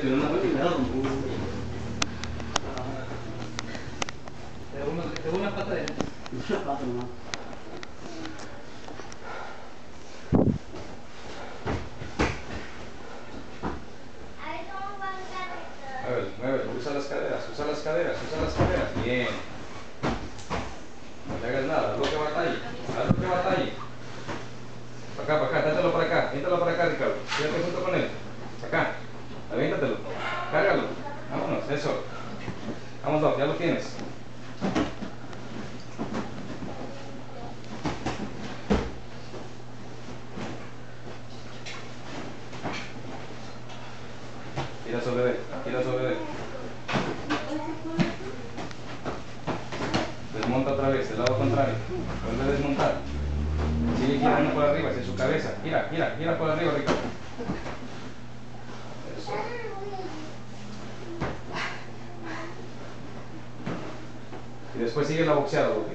tiene una buena. De una pata de... Una pata nomás. Muévelo, usa las caderas, usa las caderas, usa las caderas. Bien. No le hagas nada, haz lo que batalle. Haz lo que batalle. Para acá, dátelo para acá. Aviéntalo para acá, Ricardo. Quédate junto con él. Acá. Aviéntatelo. Cárgalo. Vámonos, eso. Vámonos, ya lo tienes. Tira sobre él, tira sobre él. Desmonta otra vez, del lado contrario. Vuelve a desmontar. Sigue girando por arriba, hacia su cabeza. Gira, gira, gira por arriba, Ricardo. Eso. Y después sigue la boxeada, ¿ok?